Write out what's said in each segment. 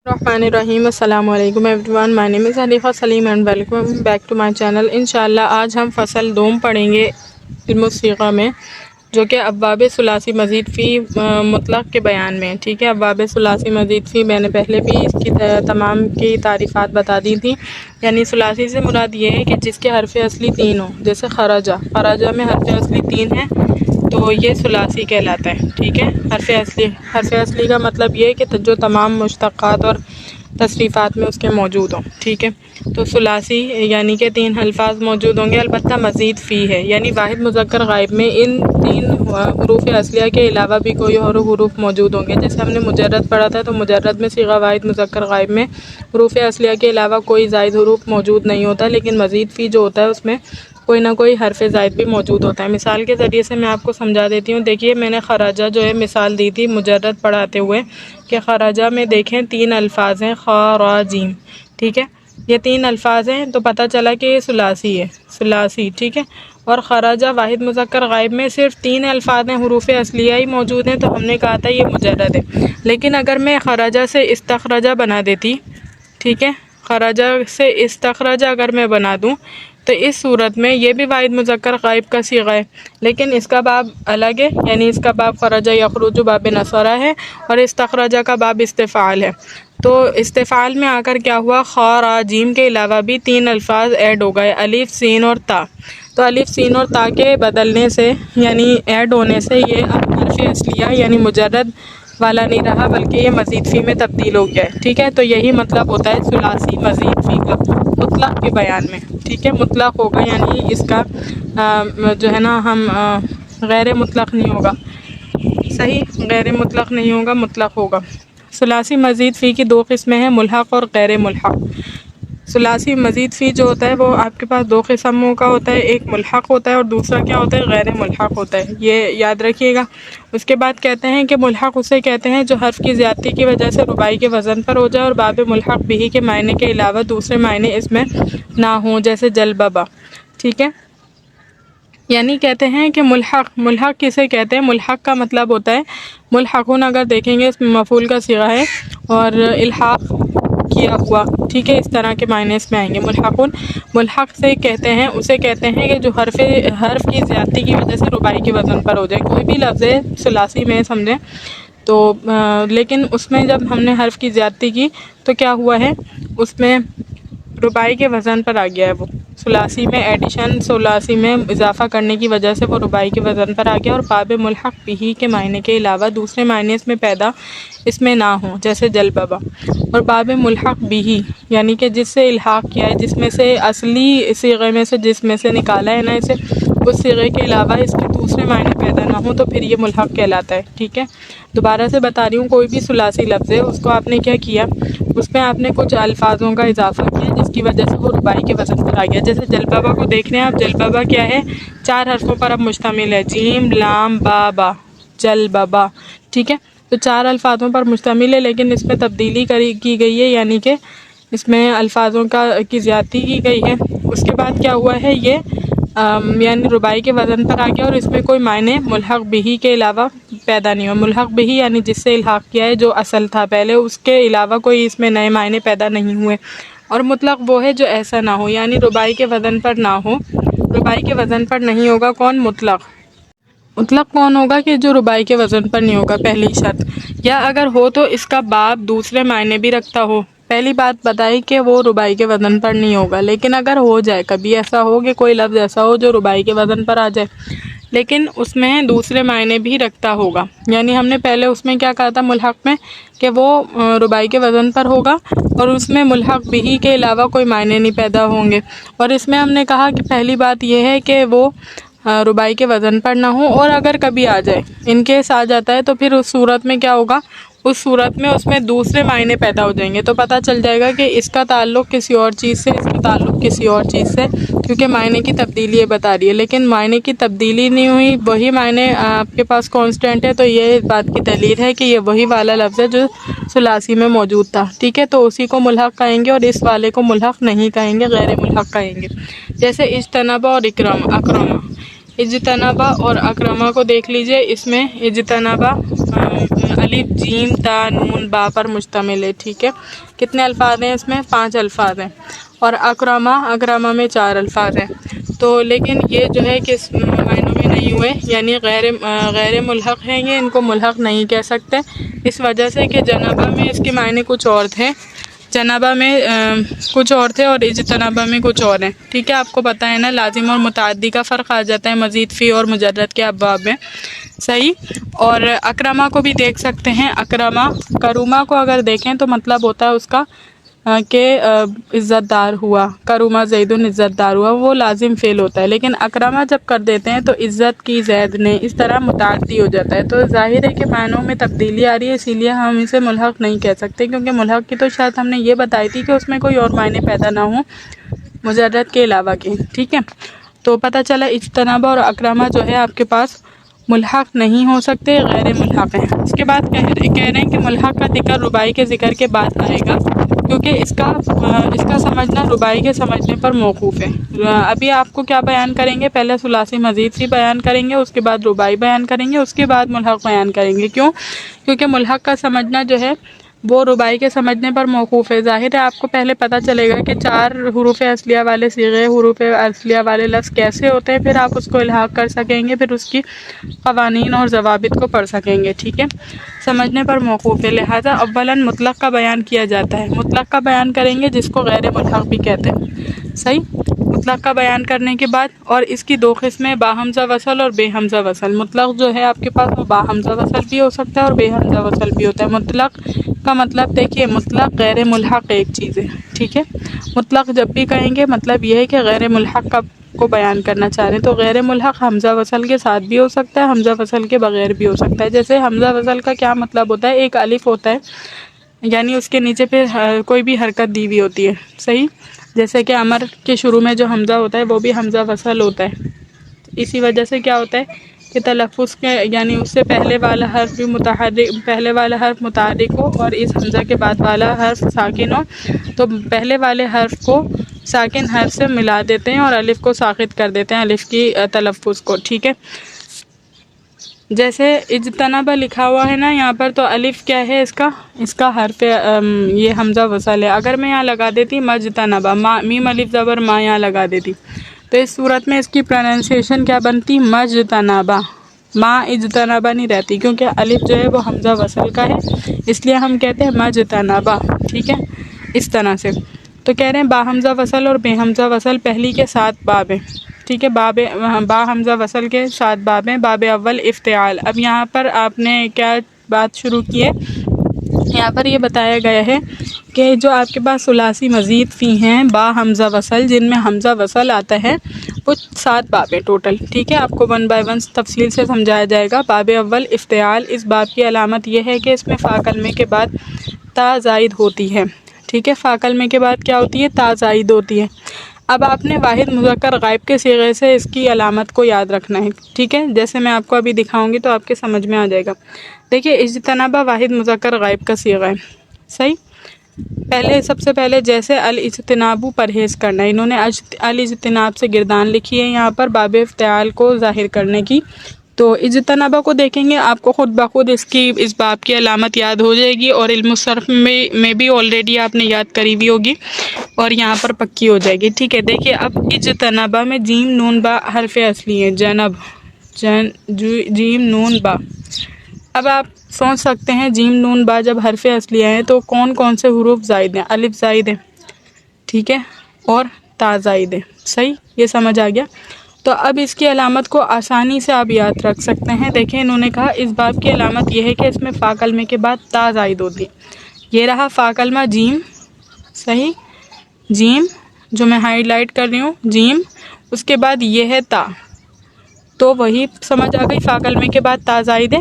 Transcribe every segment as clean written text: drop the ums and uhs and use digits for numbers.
الرحمن الرحیم السلام علیکم everyone, my name is Hanifa Saleem and welcome back to my channel. انشاءاللہ آج ہم فصل دوم پڑھیں گے علم الصیغہ میں، جو کہ ابواب ثلاثی مزید فی مطلق کے بیان میں، ٹھیک ہے۔ ابواب ثلاثی مزید فی میں نے پہلے بھی اس کی تمام کی تعریفات بتا دی تھی۔ یعنی ثلاثی سے مراد یہ ہے کہ جس کے حرف اصلی تین ہوں، جیسے خرجہ میں حرف اصلی تین ہے تو یہ ثلاثی کہلاتا ہے، ٹھیک ہے۔ حرف اصلی کا مطلب یہ ہے کہ جو تمام مشتقات اور تصریفات میں اس کے موجود ہوں، ٹھیک ہے۔ تو ثلاثی یعنی کہ تین الفاظ موجود ہوں گے، البتہ مزید فی ہے، یعنی واحد مذکر غائب میں ان تین حروف اصلیہ کے علاوہ بھی کوئی اور حروف موجود ہوں گے۔ جیسے ہم نے مجرد پڑھا تھا، تو مجرد میں صیغہ واحد مذکر غائب میں حروف اصلیہ کے علاوہ کوئی زائد حروف موجود نہیں ہوتا، لیکن مزید فی جو ہوتا ہے اس میں کوئی نہ کوئی حرف زائد بھی موجود ہوتا ہے۔ مثال کے ذریعے سے میں آپ کو سمجھا دیتی ہوں۔ دیکھیے میں نے خراجہ جو ہے مثال دی تھی مجرد پڑھاتے ہوئے کہ خراجہ میں دیکھیں تین الفاظ ہیں، خراجیم، ٹھیک ہے۔ یہ تین الفاظ ہیں تو پتہ چلا کہ یہ ثلاثی ہے، ثلاثی، ٹھیک ہے۔ اور خراجہ واحد مذکر غائب میں صرف تین الفاظ ہیں، حروف اصلیہ ہی موجود ہیں، تو ہم نے کہا تھا یہ مجرد ہے۔ لیکن اگر میں خراجہ سے استخرجہ بنا دیتی، ٹھیک ہے، خراجہ سے استخرجہ اگر میں بنا دوں تو اس صورت میں یہ بھی واحد مذکر غائب کا صیغہ ہے، لیکن اس کا باب الگ ہے، یعنی اس کا باب خرجہ یخرج باب نصرہ ہے، اور استخرجہ کا باب استفعال ہے۔ تو استفعال میں آ کر کیا ہوا، خراجیم کے علاوہ بھی تین الفاظ ایڈ ہو گئے، الف، سین اور تا۔ تو الف، سین اور تا کے بدلنے سے یعنی ایڈ ہونے سے یہ اب حرف اصلیہ یعنی مجرد والا نہیں رہا، بلکہ یہ مزید فی میں تبدیل ہو گیا ہے، ٹھیک ہے۔ تو یہی مطلب ہوتا ہے ثلاثی مزید فی کا مطلق کے بیان میں، ٹھیک ہے۔ مطلق ہوگا یعنی اس کا جو ہے نا ہم غیر مطلق نہیں ہوگا، صحیح، غیر مطلق نہیں ہوگا، مطلق ہوگا۔ ثلاثی مزید فی کی دو قسمیں ہیں، ملحق اور غیر ملحق۔ ثلاثی مزید فی جو ہوتا ہے وہ آپ کے پاس دو قسموں کا ہوتا ہے، ایک ملحق ہوتا ہے اور دوسرا کیا ہوتا ہے، غیر ملحق ہوتا ہے، یہ یاد رکھیے گا۔ اس کے بعد کہتے ہیں کہ ملحق اسے کہتے ہیں جو حرف کی زیادتی کی وجہ سے رباعی کے وزن پر ہو جائے اور باب ملحق بھی کے معنی کے علاوہ دوسرے معنی اس میں نہ ہوں، جیسے جلببا، ٹھیک ہے۔ یعنی کہتے ہیں کہ ملحق کسے کہتے ہیں، ملحق کا مطلب ہوتا ہے ملحقون، اگر دیکھیں گے اس میں مفعول کا صیغہ ہے اور الحاق کیا ہوا، ٹھیک ہے، اس طرح کے معنی اس میں آئیں گے۔ ملحقون ملحق سے کہتے ہیں، اسے کہتے ہیں کہ جو حرف کی زیادتی کی وجہ سے رباعی کے وزن پر ہو جائے، کوئی بھی لفظ ہے ثلاثی میں سمجھیں تو لیکن اس میں جب ہم نے حرف کی زیادتی کی تو کیا ہوا ہے، اس میں رباعی کے وزن پر آ گیا ہے، وہ ثلاثی میں ایڈیشن، ثلاثی میں اضافہ کرنے کی وجہ سے وہ رباعی کے وزن پر آ گیا، اور باب ملحق بھی کے معنی کے علاوہ دوسرے معنی اس میں پیدا اس میں نہ ہوں، جیسے جلببا۔ اور باب ملحق بھی یعنی کہ جس سے الحاق کیا ہے، جس میں سے اصلی صیغے میں سے جس میں سے نکالا ہے نا اسے، اس صیغے کے علاوہ اس کے دوسرے معنی پیدا نہ ہوں، تو پھر یہ ملحق کہلاتا ہے، ٹھیک ہے۔ دوبارہ سے بتا رہی ہوں، کوئی بھی ثلاثی لفظ ہے اس کو آپ نے کیا کیا، اس میں آپ نے کچھ الفاظوں کا اضافہ کیا جس کی وجہ سے وہ رباعی کے وزن پر آ گیا۔ جیسے جلببا کو دیکھ رہے ہیں آپ، جلببا کیا ہے، چار حرفوں پر اب مشتمل ہے، جیم، لام، با، با، جلببا، ٹھیک ہے۔ تو چار الفاظوں پر مشتمل ہے، لیکن اس میں تبدیلی کی گئی ہے، یعنی کہ اس میں الفاظوں کی زیادتی کی گئی ہے۔ اس کے بعد کیا ہوا ہے، یہ یعنی رباعی کے وزن پر آ گیا، اور اس میں کوئی معنی ملحق بھی کے علاوہ پیدا نہیں ہوا۔ ملحق بھی یعنی جس سے الحاق کیا ہے، جو اصل تھا پہلے، اس کے علاوہ کوئی اس میں نئے معنی پیدا نہیں ہوئے۔ اور مطلق وہ ہے جو ایسا نہ ہو، یعنی رباعی کے وزن پر نہ ہو، رباعی کے وزن پر نہیں ہوگا، کون، مطلق۔ مطلق کون ہوگا کہ جو رباعی کے وزن پر نہیں ہوگا، پہلی شرط، یا اگر ہو تو اس کا باب دوسرے معنی بھی رکھتا ہو۔ پہلی بات بتائی کہ وہ رباعی کے وزن پر نہیں ہوگا، لیکن اگر ہو جائے، کبھی ایسا ہو کہ کوئی لفظ ایسا ہو جو رباعی کے وزن پر آ جائے لیکن اس میں دوسرے معنی بھی رکھتا ہوگا، یعنی ہم نے پہلے اس میں کیا کہا تھا ملحق میں، کہ وہ رباعی کے وزن پر ہوگا اور اس میں ملحق بھی کے علاوہ کوئی معنی نہیں پیدا ہوں گے۔ اور اس میں ہم نے کہا کہ پہلی بات یہ ہے کہ وہ رباعی کے وزن پر نہ ہو، اور اگر کبھی آ جائے، ان کیس آ جاتا ہے، تو پھر اس صورت میں کیا ہوگا، اس صورت میں اس میں دوسرے معنی پیدا ہو جائیں گے، تو پتہ چل جائے گا کہ اس کا تعلق کسی اور چیز سے، اس کا تعلق کسی اور چیز سے، کیونکہ معنی کی تبدیلی یہ بتا رہی ہے۔ لیکن معنی کی تبدیلی نہیں ہوئی، وہی معنی آپ کے پاس کانسٹنٹ ہے، تو یہ اس بات کی دلیل ہے کہ یہ وہی والا لفظ ہے جو ثلاثی میں موجود تھا، ٹھیک ہے۔ تو اسی کو ملحق کہیں گے، اور اس والے کو ملحق نہیں کہیں گے، غیر ملحق کہیں گے۔ جیسے اجتنب اور اکرم، اجتنبا اور اکرما کو دیکھ لیجئے، اس میں اجتنبا الف جیم تا نون با پر مشتمل ہے، ٹھیک ہے۔ کتنے الفاظ ہیں اس میں؟ 5 الفاظ ہیں۔ اور اکرما میں 4 الفاظ ہیں۔ تو لیکن یہ جو ہے کس معنوں میں نہیں ہوئے، یعنی غیر ملحق ہیں، یہ ان کو ملحق نہیں کہہ سکتے، اس وجہ سے کہ جنبہ میں اس کے معنی کچھ اور تھے، جنبہ میں کچھ اور تھے اور اجتنبہ میں کچھ اور ہیں، ٹھیک ہے۔ آپ کو پتہ ہے نا، لازم اور متعدی کا فرق آ جاتا ہے مزید فی اور مجرد کے ابواب میں، صحیح۔ اور اکرما کو بھی دیکھ سکتے ہیں، کروما کو اگر دیکھیں تو مطلب ہوتا ہے اس کا کہ عزت دار ہوا، کروما زید عزت دار ہوا، وہ لازم فعل ہوتا ہے۔ لیکن اکرما جب کر دیتے ہیں تو عزت کی زید نے، اس طرح متعدی ہو جاتا ہے۔ تو ظاہر ہے کہ معنوں میں تبدیلی آ رہی ہے، اسی لیے ہم اسے ملحق نہیں کہہ سکتے، کیونکہ ملحق کی تو شاید ہم نے یہ بتائی تھی کہ اس میں کوئی اور معنی پیدا نہ ہوں مجرد کے علاوہ کے، ٹھیک ہے۔ تو پتہ چلا اجتنبا اور اکرما جو ہے آپ کے پاس ملحق نہیں ہو سکتے، غیر ملحق ہیں۔ اس کے بعد کہہ رہے ہیں کہ ملحق کا ذکر رباعی کے ذکر کے بعد آئے گا، کیونکہ اس کا سمجھنا رباعی کے سمجھنے پر موقوف ہے۔ ابھی آپ کو کیا بیان کریں گے؟ پہلے ثلاثی مزید فی بیان کریں گے، اس کے بعد رباعی بیان کریں گے، اس کے بعد ملحق بیان کریں گے۔ کیوں؟ کیونکہ ملحق کا سمجھنا جو ہے وہ رباعی کے سمجھنے پر موقوف ہے۔ ظاہر ہے آپ کو پہلے پتہ چلے گا کہ 4 حروف اصلیہ والے صیغے، حروف اصلیہ والے لفظ کیسے ہوتے ہیں، پھر آپ اس کو الحاق کر سکیں گے، پھر اس کی قوانین اور ضوابط کو پڑھ سکیں گے، ٹھیک ہے۔ سمجھنے پر موقوف ہے، لہٰذا اولاً مطلق کا بیان کیا جاتا ہے۔ مطلق کا بیان کریں گے جس کو غیر ملحق بھی کہتے ہیں، صحیح۔ مطلق کا بیان کرنے کے بعد، اور اس کی 2 قسمیں با حمزہ وصل اور بے حمزہ وصل۔ مطلق جو ہے آپ کے پاس وہ با حمزہ وصل بھی ہو سکتا ہے اور بے حمزہ وصل بھی ہوتا ہے۔ مطلق کا مطلب دیکھیے، مطلق غیر ملحق ایک چیز ہے، ٹھیک ہے۔ مطلق جب بھی کہیں گے مطلب یہ ہے کہ غیر ملحق کو بیان کرنا چاہ رہے ہیں، تو غیر ملحق حمزہ وصل کے ساتھ بھی ہو سکتا ہے، حمزہ وصل کے بغیر بھی ہو سکتا ہے۔ جیسے حمزہ وصل کا کیا مطلب ہوتا ہے؟ ایک الف ہوتا ہے، یعنی اس کے نیچے پھر کوئی بھی حرکت دی ہوئی ہوتی ہے، صحیح۔ جیسے کہ امر کے شروع میں جو حمزہ ہوتا ہے وہ بھی حمزہ وصل ہوتا ہے، اسی وجہ سے کیا ہوتا ہے کہ تلفظ کے یعنی اس سے پہلے والا حرف بھی متحرک ہو اور اس حمزہ کے بعد والا حرف ساکن ہو، تو پہلے والے حرف کو ساکن حرف سے ملا دیتے ہیں اور الف کو ساکت کر دیتے ہیں، الف کی تلفظ کو، ٹھیک ہے۔ جیسے اجتنبا لکھا ہوا ہے نا یہاں پر، تو الف کیا ہے اس کا حرف یہ حمزہ وصل ہے۔ اگر میں یہاں لگا دیتی مجتنبا، میم الف زبر ما یہاں لگا دیتی، تو اس صورت میں اس کی پروننسیشن کیا بنتی؟ مجتنبا، ما اجتنبا نہیں رہتی، کیونکہ الف جو ہے وہ حمزہ وصل کا ہے، اس لیے ہم کہتے ہیں مجتنبا، ٹھیک ہے، اس طرح سے۔ تو کہہ رہے ہیں با حمزہ وصل اور بے حمزہ وصل پہلی کے 7 باب ہیں، ٹھیک ہے۔ با حمزہ وصل کے 7 باب ہیں۔ باب اول افتعال۔ اب یہاں پر آپ نے کیا بات شروع کی ہے؟ یہاں پر یہ بتایا گیا ہے کہ جو آپ کے پاس ثلاثی مزید فی ہیں با حمزہ وصل، جن میں حمزہ وصل آتا ہے، وہ 7 باب ہیں ٹوٹل، ٹھیک ہے۔ آپ کو 1 بائی 1 تفصیل سے سمجھایا جائے گا۔ باب اول افتعال، اس باب کی علامت یہ ہے کہ اس میں فا کلمے کے بعد تا زائد ہوتی ہے، ٹھیک ہے۔ فا کلمے کے بعد کیا ہوتی ہے؟ تا زائد ہوتی ہے۔ اب آپ نے واحد مذکر غائب کے صیغے سے اس کی علامت کو یاد رکھنا ہے، ٹھیک ہے۔ جیسے میں آپ کو ابھی دکھاؤں گی تو آپ کے سمجھ میں آ جائے گا۔ دیکھیے اجتنبا واحد مذکر غائب کا صیغہ ہے، صحیح۔ سب سے پہلے جیسے الاجتناب پرہیز کرنا، انہوں نے الاجتناب سے گردان لکھی ہے یہاں پر باب افتعال کو ظاہر کرنے کی۔ تو اجتنبا کو دیکھیں گے آپ کو خود بخود اس باب کی علامت یاد ہو جائے گی، اور علم الصرف میں بھی آلریڈی آپ نے یاد کری ہوئی ہوگی اور یہاں پر پکی ہو جائے گی، ٹھیک ہے۔ دیکھیے اب اجتنبا میں جیم نون با حرف اصلی ہیں، جیم نون با۔ اب آپ سوچ سکتے ہیں جیم نون با جب حرف اصلیہ ہیں تو کون کون سے حروف زائد ہیں؟ الف زائد ہے، ٹھیک ہے، اور تا زائد ہے، صحیح، یہ سمجھ آ گیا۔ تو اب اس کی علامت کو آسانی سے آپ یاد رکھ سکتے ہیں۔ دیکھیں انہوں نے کہا اس باب کی علامت یہ ہے کہ اس میں فا کلمے کے بعد تا زائد ہوتی ہے۔ یہ رہا فا کلمہ جیم، صحیح، جیم جو میں ہائی لائٹ کر رہی ہوں، جیم، اس کے بعد یہ ہے تا، تو وہی سمجھ آ گئی، فا کلمے کے بعد تا زائد ہے۔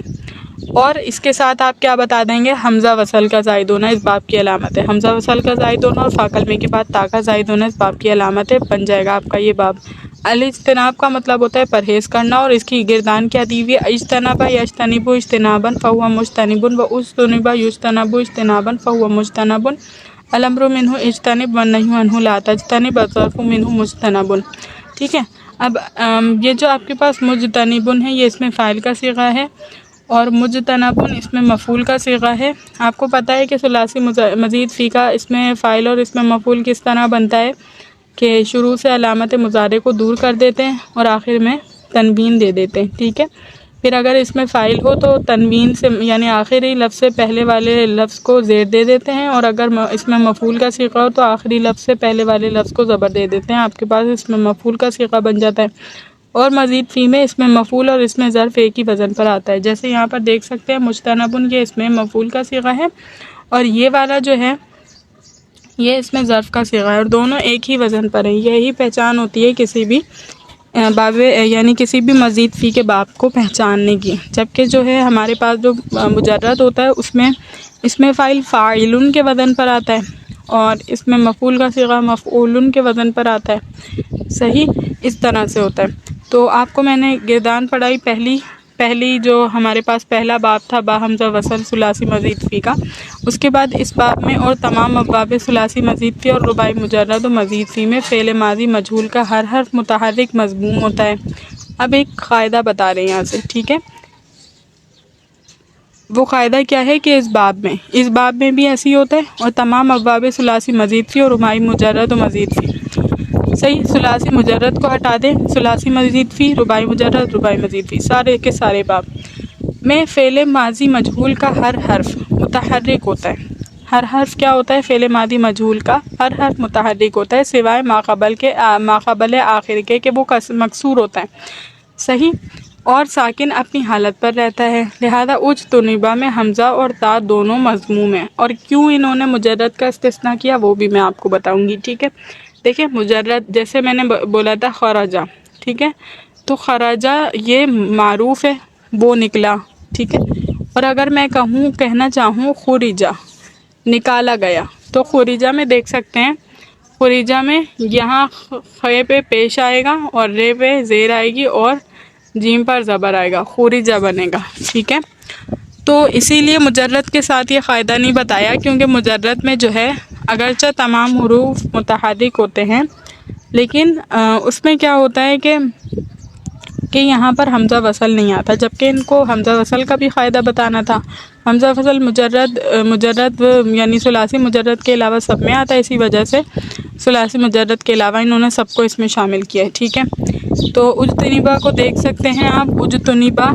اور اس کے ساتھ آپ کیا بتا دیں گے؟ حمزہ وصل کا زائد ہونا اس باب کی علامت ہے، حمزہ وصل کا زائد ہونا اور فا کلمے کے بعد تا کا زائد ہونا اس باب کی علامت ہے، بن جائے گا آپ کا یہ باب۔ الاجتناب کا مطلب ہوتا ہے پرہیز کرنا، اور اس کی گردان کیا دی ہوئی ہے؟ اجتنبا یجتنب اجتنابا فہو مجتنب واجتنب یجتنب اجتنابا فہو مجتنب الامر منہ اجتنب والنہی عنہ لا تجتنب الظرف منہ مجتنب، ٹھیک ہے۔ اب یہ جو آپ کے پاس مجتنبن ہے، یہ اس میں فاعل کا صیغہ ہے، اور مجتنبن اس میں مفعول کا صیغہ ہے۔ آپ کو پتہ ہے کہ ثلاثی مزید فی کا اس میں فاعل اور اس میں مفعول کس طرح بنتا ہے کہ شروع سے علامت مضارع کو دور کر دیتے ہیں اور آخر میں تنوین دے دیتے ہیں، ٹھیک ہے۔ پھر اگر اس میں فاعل ہو تو تنوین سے یعنی آخری لفظ سے پہلے والے لفظ کو زیر دے دیتے ہیں، اور اگر اس میں مفعول کا صیغہ ہو تو آخری لفظ سے پہلے والے لفظ کو زبر دے دیتے ہیں۔ آپ کے پاس اس میں مفعول کا صیغہ بن جاتا ہے، اور مزید فی میں اس میں مفعول اور اس میں ظرف ایک ہی وزن پر آتا ہے۔ جیسے یہاں پر دیکھ سکتے ہیں مجتنبن، یہ اس میں مفعول کا صیغہ ہے، اور یہ والا جو ہے یہ اس میں ظرف کا صیغہ ہے، اور دونوں ایک ہی وزن پر ہیں۔ یہی پہچان ہوتی ہے کسی بھی باب یعنی کسی بھی مزید فی کے باب کو پہچاننے کی۔ جبکہ جو ہے ہمارے پاس جو مجرد ہوتا ہے اس میں فاعل فاعلن کے وزن پر آتا ہے، اور اس میں مفعول کا صیغہ مفعولن کے وزن پر آتا ہے، صحیح اس طرح سے ہوتا ہے۔ تو آپ کو میں نے گردان پڑھائی پہلی جو ہمارے پاس پہلا باب تھا با حمزہ وصل ثلاثی مزید فی کا، اس کے بعد اس باب میں اور تمام ابواب ثلاثی مزید فی اور رباعی مجرد و مزید فی میں فعل ماضی مجہول کا ہر حرف متحرک مضموم ہوتا ہے۔ اب ایک قاعدہ بتا رہے ہیں یہاں سے، ٹھیک ہے۔ وہ قاعدہ کیا ہے کہ اس باب میں بھی ایسی ہوتا ہے، اور تمام ابواب ثلاثی مزید فی اور رباعی مجرد و مزید فی، صحیح۔ ثلاثی مجرد کو ہٹا دیں، ثلاثی مزید فی، رباعی مجرد، رباعی مزید فی، سارے کے سارے باب میں فعل ماضی مجہول کا ہر حرف متحرک ہوتا ہے۔ ہر حرف کیا ہوتا ہے؟ فعل ماضی مجہول کا ہر حرف متحرک ہوتا ہے، سوائے ماقبل آخر کے کہ وہ مکسور ہوتا ہے، صحیح، اور ساکن اپنی حالت پر رہتا ہے۔ لہذا اجتنبا میں حمزہ اور تا دونوں مضموم ہیں، اور کیوں انہوں نے مجرد کا استثناء کیا وہ بھی میں آپ کو بتاؤں گی، ٹھیک ہے۔ دیکھیں مجرد جیسے میں نے بولا تھا خرجہ، ٹھیک ہے، تو خرجہ یہ معروف ہے، وہ نکلا، ٹھیک ہے۔ اور اگر میں کہنا چاہوں خرجہ نکالا گیا، تو خرجہ میں دیکھ سکتے ہیں، خرجہ میں یہاں خے پہ پیش آئے گا اور رے پہ زیر آئے گی اور جیم پر زبر آئے گا، خرجہ بنے گا، ٹھیک ہے۔ تو اسی لیے مجرد کے ساتھ یہ قاعدہ نہیں بتایا، کیونکہ مجرد میں جو ہے اگرچہ تمام حروف متحرک ہوتے ہیں، لیکن اس میں کیا ہوتا ہے کہ یہاں پر حمزہ وصل نہیں آتا، جبکہ ان کو حمزہ وصل کا بھی قاعدہ بتانا تھا۔ حمزہ وصل مجرد یعنی ثلاثی مجرد کے علاوہ سب میں آتا ہے، اسی وجہ سے ثلاثی مجرد کے علاوہ انہوں نے سب کو اس میں شامل کیا ہے، ٹھیک ہے۔ تو اجتنبا کو دیکھ سکتے ہیں آپ، اجتنبا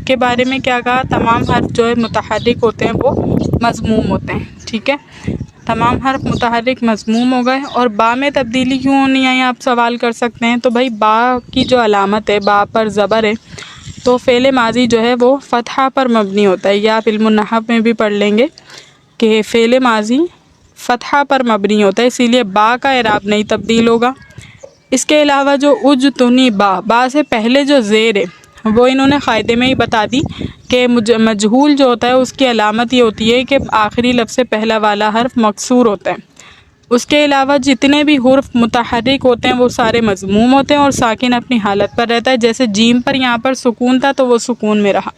کے بارے میں کیا کہا؟ تمام حرف جو ہے متحرک ہوتے ہیں وہ مضموم ہوتے ہیں، ٹھیک ہے۔ تمام حرف متحرک مضموم ہو گئے، اور با میں تبدیلی کیوں نہیں آئی آپ سوال کر سکتے ہیں۔ تو بھائی با کی جو علامت ہے، با پر زبر ہے، تو فعل ماضی جو ہے وہ فتحہ پر مبنی ہوتا ہے، یا آپ علم النحو میں بھی پڑھ لیں گے کہ فعل ماضی فتحہ پر مبنی ہوتا ہے، اسی لیے با کا اعراب نہیں تبدیل ہوگا۔ اس کے علاوہ جو با سے پہلے جو زیر ہے وہ انہوں نے قاعدے میں ہی بتا دی کہ مجہول جو ہوتا ہے اس کی علامت یہ ہوتی ہے کہ آخری لفظ سے پہلا والا حرف مکسور ہوتا ہے۔ اس کے علاوہ جتنے بھی حرف متحرک ہوتے ہیں وہ سارے مضموم ہوتے ہیں، اور ساکن اپنی حالت پر رہتا ہے۔ جیسے جیم پر یہاں پر سکون تھا تو وہ سکون میں رہا،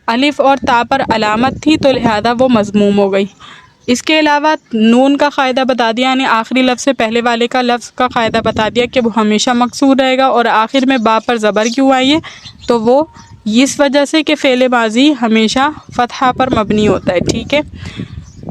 الف اور تا پر علامت تھی تو لہذا وہ مضموم ہو گئی۔ اس کے علاوہ نون کا قاعدہ بتا دیا، یعنی آخری لفظ سے پہلے والے کا لفظ کا قاعدہ بتا دیا کہ وہ ہمیشہ مکسور رہے گا، اور آخر میں با پر زبر کیوں آئی ہے؟ تو وہ اس وجہ سے کہ فعل ماضی ہمیشہ فتحہ پر مبنی ہوتا ہے، ٹھیک ہے۔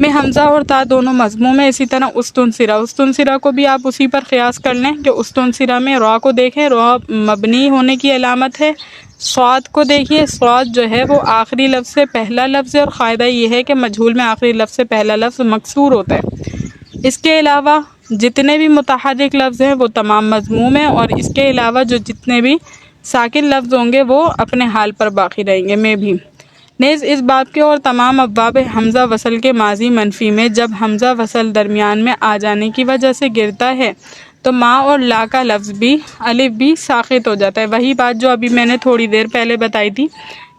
میں حمزہ اور تا دونوں مضموم ہے۔ اسی طرح استنصرہ کو بھی آپ اسی پر قیاس کر لیں کہ استنصرہ میں را کو دیکھیں، را مبنی ہونے کی علامت ہے۔ صاد کو دیکھیے، صاد جو ہے وہ آخری لفظ سے پہلا لفظ ہے، اور قاعدہ یہ ہے کہ مجہول میں آخری لفظ سے پہلا لفظ مکسور ہوتا ہے۔ اس کے علاوہ جتنے بھی متحرک لفظ ہیں وہ تمام مضموم ہیں، اور اس کے علاوہ جو جتنے بھی ساکن لفظ ہوں گے وہ اپنے حال پر باقی رہیں گے، میں بھی۔ نیز اس باب کے اور تمام ابواب حمزہ وصل کے ماضی منفی میں جب حمزہ وصل درمیان میں آ جانے کی وجہ سے گرتا ہے تو ما اور لا کا لفظ بھی الف بھی ساقط ہو جاتا ہے۔ وہی بات جو ابھی میں نے تھوڑی دیر پہلے بتائی تھی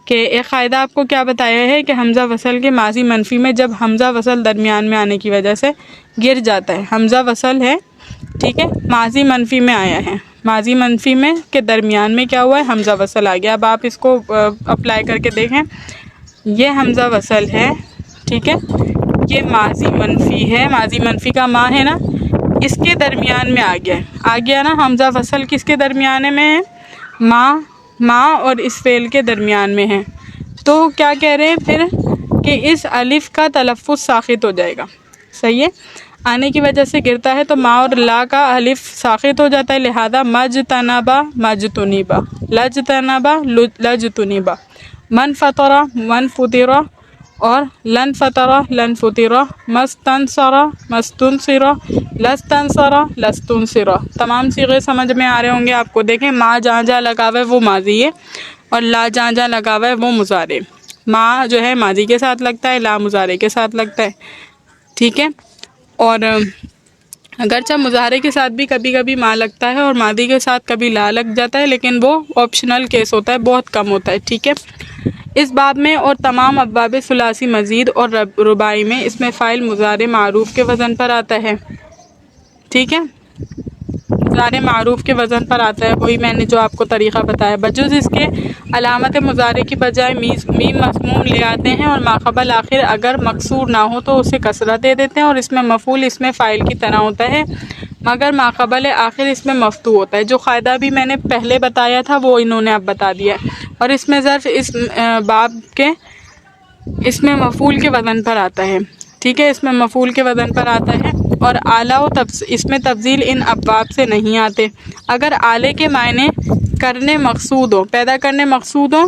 کہ ایک قاعدہ آپ کو کیا بتایا ہے کہ حمزہ وصل کے ماضی منفی میں جب حمزہ وصل درمیان میں آنے کی وجہ سے گر جاتا ہے، حمزہ وصل ہے، ٹھیک ہے، ماضی منفی میں آیا ہے، ماضی منفی میں کے درمیان میں کیا ہوا ہے؟ حمزہ وصل آ گیا۔ اب آپ اس کو اپلائی کر کے دیکھیں، یہ حمزہ وصل ہے، ٹھیک ہے، یہ ماضی منفی ہے، ماضی منفی کا ما ہے نا، اس کے درمیان میں آ گیا نا، حمزہ وصل کس کے درمیان میں ہے؟ ماں اور اس فعل کے درمیان میں ہے۔ تو کیا کہہ رہے ہیں پھر کہ اس الف کا تلفظ ساخط ہو جائے گا، صحیح ہے، آنے کی وجہ سے گرتا ہے، تو ما اور لا کا الف ساخط ہو جاتا ہے، لہذا مجتنبا مجتنبا، لجتنبا لجتنبا، من فطرہ من فطرہ، اور لن فطرہ لن فطرہ، مستنصرہ مستنصرہ، لستنصرہ لستنصرہ۔ تمام صیغے سمجھ میں آ رہے ہوں گے آپ کو۔ دیکھیں ما جہاں جہاں لگا ہوا ہے وہ ماضی ہے، اور لا جہاں جہاں لگا ہوا ہے وہ مضارع۔ ما جو ہے ماضی کے ساتھ لگتا ہے، لا مضارع کے ساتھ لگتا ہے، ٹھیک ہے۔ اور اگرچہ مضارع کے ساتھ بھی کبھی کبھی ما لگتا ہے اور ماضی کے ساتھ کبھی لا لگ جاتا ہے، لیکن وہ آپشنل کیس ہوتا ہے، بہت کم ہوتا ہے، ٹھیک ہے۔ اس باب میں اور تمام ابواب ثلاثی مزید اور رباعی میں اس میں فاعل مضارع معروف کے وزن پر آتا ہے، ٹھیک ہے، مضارع معروف کے وزن پر آتا ہے، وہی میں نے جو آپ کو طریقہ بتایا۔ بجز اس کے علامت مضارع کی بجائے میم مضموم لے آتے ہیں، اور ماقبل آخر اگر مکسور نہ ہو تو اسے کسرہ دے دیتے ہیں، اور اس میں مفعول اس میں فاعل کی طرح ہوتا ہے، مگر ماقبل آخر اس میں مفتوح ہوتا ہے۔ جو قاعدہ بھی میں نے پہلے بتایا تھا وہ انہوں نے اب بتا دیا ہے۔ اور اس میں ظرف اس باب کے اس میں مفعول کے وزن پر آتا ہے، ٹھیک ہے، اس میں مفعول کے وزن پر آتا ہے، اور اعلیٰ و اس میں تفضیل ان ابواب سے نہیں آتے۔ اگر اعلیٰ کے معنی کرنے مقصود ہو، پیدا کرنے مقصود ہو،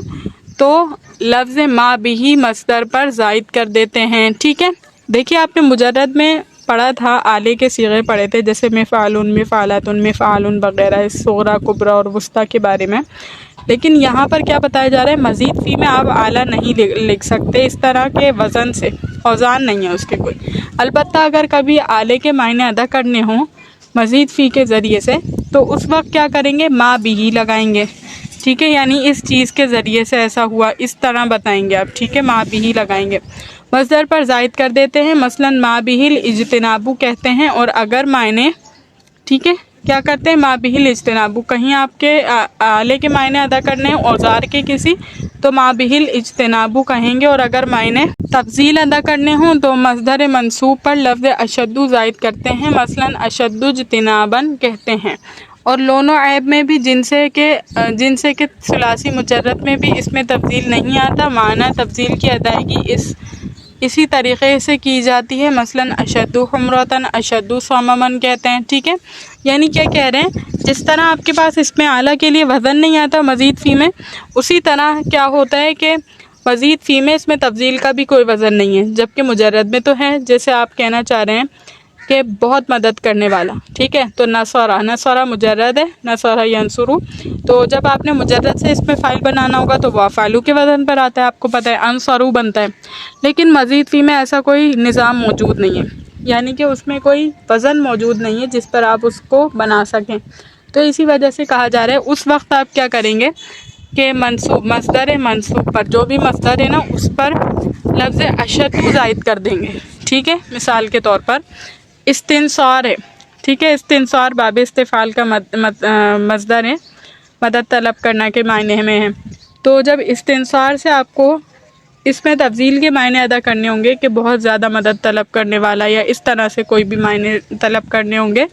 تو لفظ ما بھی مصدر پر زائد کر دیتے ہیں، ٹھیک ہے۔ دیکھیے آپ نے مجرد میں پڑھا تھا، آلے کے صیغے پڑھے تھے، جیسے مفعول مفعلۃ مفعال وغیرہ، صغریٰ کبریٰ اور وسطیٰ کے بارے میں، لیکن یہاں پر کیا بتایا جا رہا ہے؟ مزید فی میں آپ اعلیٰ نہیں لکھ سکتے اس طرح کے وزن سے، اوزان نہیں ہے اس کے کوئی۔ البتہ اگر کبھی اعلیٰ کے معنی ادا کرنے ہوں مزید فی کے ذریعے سے، تو اس وقت کیا کریں گے؟ ما بھی لگائیں گے، ٹھیک ہے، یعنی اس چیز کے ذریعے سے ایسا ہوا، اس طرح بتائیں گے آپ، ٹھیک ہے، ما بھی لگائیں گے، مصدر پر زائد کر دیتے ہیں۔ مثلا ما بھی الاجتناب کہتے ہیں، اور اگر معنی، ٹھیک ہے، کیا کرتے ہیں؟ ما بھی الاجتناب، کہیں آپ کے آلے کے معنی ادا کرنے ہیں اوزار کے کسی، تو ما بھی الاجتناب کہیں گے، اور اگر معنی تفضیل ادا کرنے ہوں تو مصدر منصوب پر لفظ اشد زائد کرتے ہیں، مثلا اشد اجتنابا کہتے ہیں۔ اور لون و عیب میں بھی جن سے کہ ثلاثی مجرد میں بھی اس میں تفضیل نہیں آتا، معنی تفضیل کی ادائیگی اسی طریقے سے کی جاتی ہے، مثلا اشد حمرتن اشد صممن کہتے ہیں، ٹھیک ہے۔ یعنی کیا کہہ رہے ہیں؟ جس طرح آپ کے پاس اس میں اعلیٰ کے لیے وزن نہیں آتا مزید فی میں، اسی طرح کیا ہوتا ہے کہ مزید فی میں اس میں تفضیل کا بھی کوئی وزن نہیں ہے، جبکہ مجرد میں تو ہے۔ جیسے آپ کہنا چاہ رہے ہیں کہ بہت مدد کرنے والا، ٹھیک ہے، تو نصرہ مجرد ہے، نصرہ ینصرو، تو جب آپ نے مجرد سے اس میں فاعل بنانا ہوگا تو وہ فاعلو کے وزن پر آتا ہے، آپ کو پتہ ہے، انصرو بنتا ہے، لیکن مزید فی میں ایسا کوئی نظام موجود نہیں ہے، یعنی کہ اس میں کوئی وزن موجود نہیں ہے جس پر آپ اس کو بنا سکیں، تو اسی وجہ سے کہا جا رہا ہے اس وقت آپ کیا کریں گے کہ مصدر منصوب پر، جو بھی مصدر ہے نا، اس پر لفظ اشد زائد کر دیں گے، ٹھیک ہے۔ مثال کے طور پر استنصار ہے، ٹھیک ہے، استنصار باب استفعال کا مصدر ہے، مدد طلب کرنا کے معنی میں ہے، تو جب استنصار سے آپ کو اس میں تفضیل کے معنی ادا کرنے ہوں گے کہ بہت زیادہ مدد طلب کرنے والا، یا اس طرح سے کوئی بھی معنی طلب کرنے ہوں گے،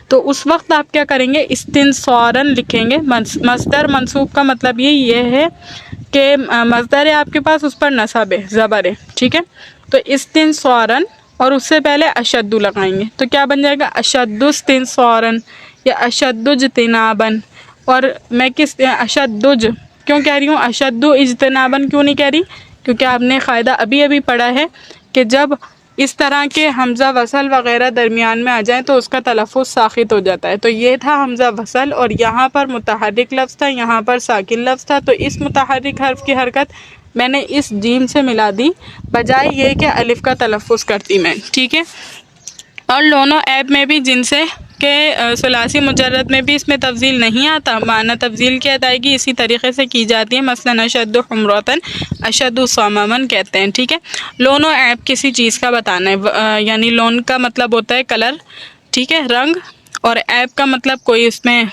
تو اس وقت آپ کیا کریں گے؟ استنصارن لکھیں گے۔ مصدر منصوب کا مطلب یہ ہے کہ مصدر ہے آپ کے پاس، اس پر نصب ہے، زبر ہے، ٹھیک ہے، تو استنصارن، اور اس سے پہلے اشد لگائیں گے، تو کیا بن جائے گا؟ اشد استنصارن یا اشد اجتنابن۔ اور میں اشد کیوں کہہ رہی ہوں، اشد اجتنابن کیوں نہیں کہہ رہی؟ کیونکہ آپ نے قاعدہ ابھی پڑھا ہے کہ جب اس طرح کے حمزہ وصل وغیرہ درمیان میں آ جائیں تو اس کا تلفظ ساخط ہو جاتا ہے، تو یہ تھا حمزہ وصل، اور یہاں پر متحرک لفظ تھا، یہاں پر ساکن لفظ تھا، تو اس متحرک حرف کی حرکت میں نے اس جیم سے ملا دی، بجائے یہ کہ الف کا تلفظ کرتی میں، ٹھیک ہے۔ اور لون و عیب میں بھی جن سے کہ ثلاثی مجرد میں بھی اس میں تفضیل نہیں آتا، معنی تفضیل کی ادائیگی اسی طریقے سے کی جاتی ہے، مثلا اشد حمرتن اشد صممن کہتے ہیں، ٹھیک ہے۔ لون و عیب کسی چیز کا بتانا ہے، یعنی لون کا مطلب ہوتا ہے کلر، ٹھیک ہے، رنگ، اور عیب کا مطلب کوئی اس میں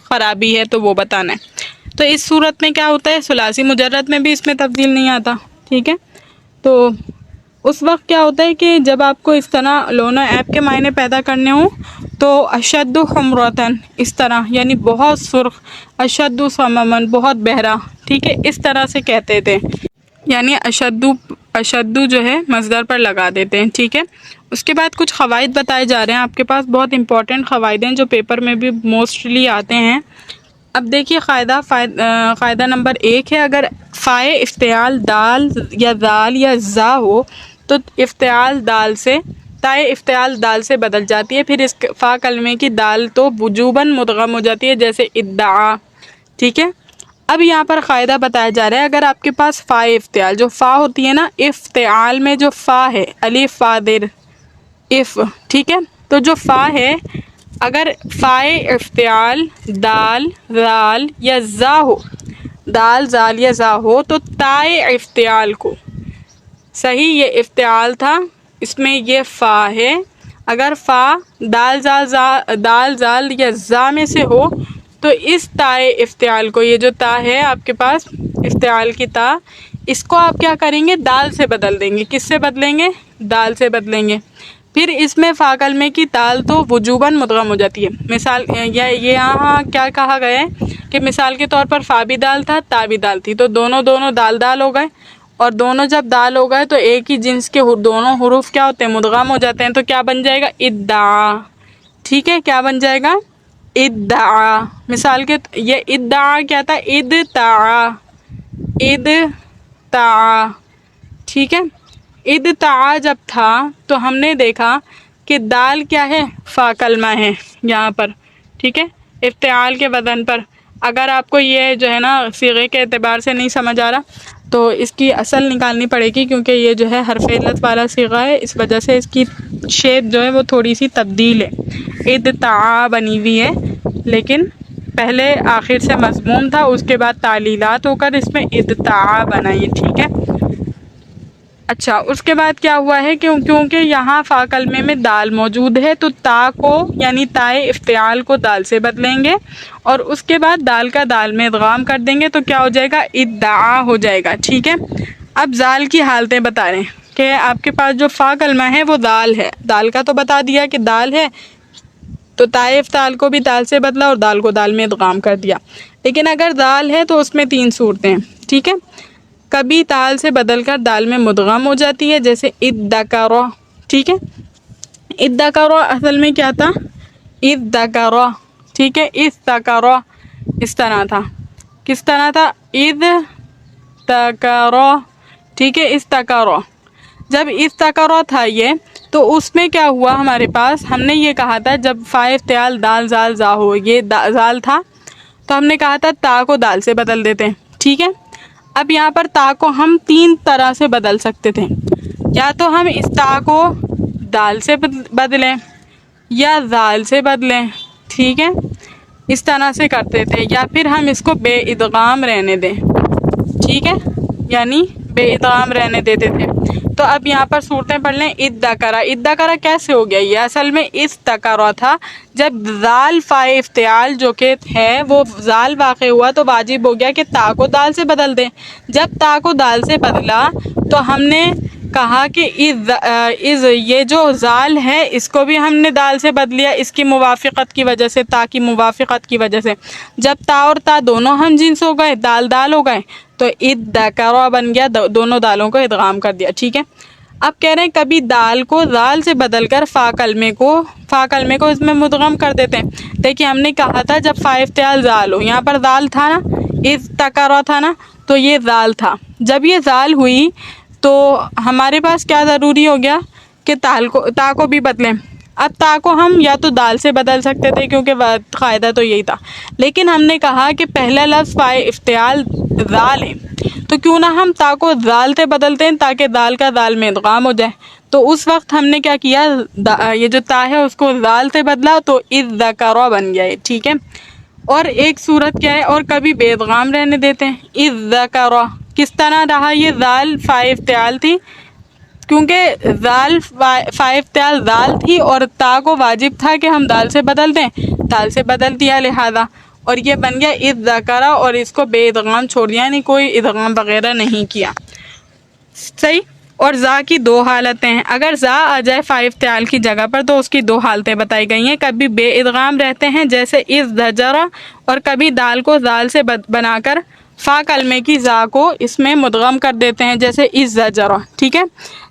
خرابی ہے تو وہ بتانا ہے۔ تو اس صورت میں کیا ہوتا ہے؟ ثلاثی مجرد میں بھی اس میں تفضیل نہیں آتا، ٹھیک ہے، تو اس وقت کیا ہوتا ہے کہ جب آپ کو اس طرح لون و عیب کے معنی پیدا کرنے ہوں تو اشد حمرتن اس طرح، یعنی بہت سرخ، اشد صممن بہت بہرا، ٹھیک ہے، اس طرح سے کہتے تھے، یعنی اشد جو ہے مصدر پر لگا دیتے ہیں، ٹھیک ہے۔ اس کے بعد کچھ قواعد بتائے جا رہے ہیں آپ کے پاس، بہت امپورٹنٹ قواعد ہیں جو پیپر میں بھی موسٹلی آتے ہیں۔ اب دیکھیے قاعدہ نمبر 1 ہے، اگر فائے افتعال دال یا ذال یا زا ہو تو افتعال دال سے تائے افتعال دال سے بدل جاتی ہے، پھر اس فا کلمے کی دال تو وجوباً مدغم ہو جاتی ہے، جیسے ادعا، ٹھیک ہے۔ اب یہاں پر قاعدہ بتایا جا رہا ہے، اگر آپ کے پاس فائے افتعال، جو فا ہوتی ہے نا، افتعال میں جو فا ہے، الف فا در اف، ٹھیک ہے، تو جو فا ہے اگر فائے افتعال دال ذال یا زا ہو، دال زال یا زا ہو تو تائے افتعال کو، صحیح یہ افتعال تھا، اس میں یہ فا ہے، اگر فا دال زال یا زا میں سے ہو تو اس تائے افتعال کو، یہ جو تا ہے آپ کے پاس افتعال کی تا، اس کو آپ کیا کریں گے، دال سے بدل دیں گے۔ کس سے بدلیں گے؟ دال سے بدلیں گے، پھر اس میں فا کلمے کی دال تو وجوباً مدغم ہو جاتی ہے۔ مثال یہاں کیا کہا گیا ہے کہ مثال کے طور پر فا بھی دال تھا، تا بھی دال تھی، تو دونوں دال ہو گئے، اور دونوں جب دال ہو گئے تو ایک ہی جنس کے دونوں حروف کیا ہوتے ہیں، مدغم ہو جاتے ہیں، تو کیا بن جائے گا، ادعا، ٹھیک ہے، کیا بن جائے گا، ادعا۔ مثال کے یہ ادعا کیا تھا، ادتعا، ٹھیک ہے۔ ادتعا جب تھا تو ہم نے دیکھا کہ دال کیا ہے، فا کلمہ ہے یہاں پر، ٹھیک ہے، افتعال کے وزن پر۔ اگر آپ کو یہ جو ہے نا صیغے کے اعتبار سے نہیں سمجھ آ رہا تو اس کی اصل نکالنی پڑے گی، کیونکہ یہ جو ہے حرف علت والا صیغہ ہے، اس وجہ سے اس کی شیپ جو ہے وہ تھوڑی سی تبدیل ہے، ادتعا بنی ہوئی ہے، لیکن پہلے آخر سے مضموم تھا، اس کے بعد تعلیلات ہو کر اس میں ادتعا بنائی، ٹھیک ہے۔ اچھا، اس کے بعد کیا ہوا ہے، کیونکہ یہاں فا کلمے میں دال موجود ہے تو تا کو، یعنی تائے افتعال کو دال سے بدلیں گے، اور اس کے بعد دال کا دال میں ادغام کر دیں گے، تو کیا ہو جائے گا، ادعا ہو جائے گا، ٹھیک ہے۔ اب زال کی حالتیں بتا رہے ہیں کہ آپ کے پاس جو فا کلمہ ہے وہ دال ہے، دال کا تو بتا دیا کہ دال ہے، تو تائے افتعال کو بھی دال سے بدلا اور دال کو دال میں ادغام کر دیا، لیکن اگر دال ہے تو اس میں 3 صورتیں ہیں، ٹھیک ہے۔ کبھی تال سے بدل کر دال میں مدغم ہو جاتی ہے، جیسے ادذکر، ٹھیک ہے، ادذکر اصل میں کیا تھا، اذذکر، ٹھیک ہے، اذذکر اس طرح تھا، کس طرح تھا، اذذکر، ٹھیک ہے، اذذکر، جب اذذکر تھا یہ، تو اس میں کیا ہوا ہمارے پاس، ہم نے یہ کہا تھا جب فا افتعال دال زال زا ہو، یہ زال تھا تو ہم نے کہا تھا تا کو دال سے بدل دیتے ہیں، ٹھیک ہے۔ اب یہاں پر تا کو ہم 3 طرح سے بدل سکتے تھے، یا تو ہم اس تا کو دال سے بدلیں یا زال سے بدلیں، ٹھیک ہے، اس طرح سے کرتے تھے، یا پھر ہم اس کو بے ادغام رہنے دیں، ٹھیک ہے، یعنی بے ادغام رہنے دیتے تھے۔ تو اب یہاں پر صورتیں پڑھ لیں، ادذکر کیسے ہو گیا، یہ اصل میں اذکر تھا، جب زال فائے افتعال جو کہ ہے وہ زال واقع ہوا تو واجب ہو گیا کہ تا کو دال سے بدل دیں، جب تا کو دال سے بدلا تو ہم نے کہا کہ یہ جو زال ہے اس کو بھی ہم نے دال سے بدلیا، اس کی موافقت کی وجہ سے، تا کی موافقت کی وجہ سے، جب تا اور تا دونوں ہم جنس ہو گئے، دال ہو گئے، تو ادذکر بن گیا، دونوں دالوں کو ادغام کر دیا، ٹھیک ہے۔ اب کہہ رہے ہیں کبھی دال کو زال سے بدل کر فا کلمے کو اس میں مدغم کر دیتے ہیں۔ دیکھیے ہم نے کہا تھا جب فا افتعال زال ہو، یہاں پر زال تھا نا، اذذکر تھا نا، تو یہ زال تھا، جب یہ زال ہوئی تو ہمارے پاس کیا ضروری ہو گیا کہ تا کو بھی بدلیں۔ اب تا کو ہم یا تو دال سے بدل سکتے تھے کیونکہ قاعدہ تو یہی تھا، لیکن ہم نے کہا کہ پہلا لفظ فائے افتعال زال ہے تو کیوں نہ ہم تا کو زال سے بدلتے ہیں تاکہ دال کا دال میں ادغام ہو جائے، تو اس وقت ہم نے کیا کیا، یہ جو تا ہے اس کو زال سے بدلا تو اذذکر بن گیا ہے، ٹھیک ہے۔ اور ایک صورت کیا ہے، اور کبھی بے ادغام رہنے دیتے ہیں، اذذکر کس طرح رہا، یہ زال فائے افتعال تھی، کیونکہ زال فائے افتعال زال تھی اور تا کو واجب تھا کہ ہم دال سے بدل دیں، دال سے بدل دیا لہذا، اور یہ بن گیا اذذکر، اور اس کو بے ادغام چھوڑ دیا، یعنی کوئی ادغام وغیرہ نہیں کیا، صحیح۔ اور زا کی دو حالتیں ہیں. اگر زا آ جائے فا افتعال کی جگہ پر تو اس کی دو حالتیں بتائی گئی ہیں. کبھی بے ادغام رہتے ہیں جیسے از زجرا، اور کبھی دال کو زال سے بنا کر فا کلمے کی زا کو اس میں مدغم کر دیتے ہیں جیسے از زجرا. ٹھیک ہے،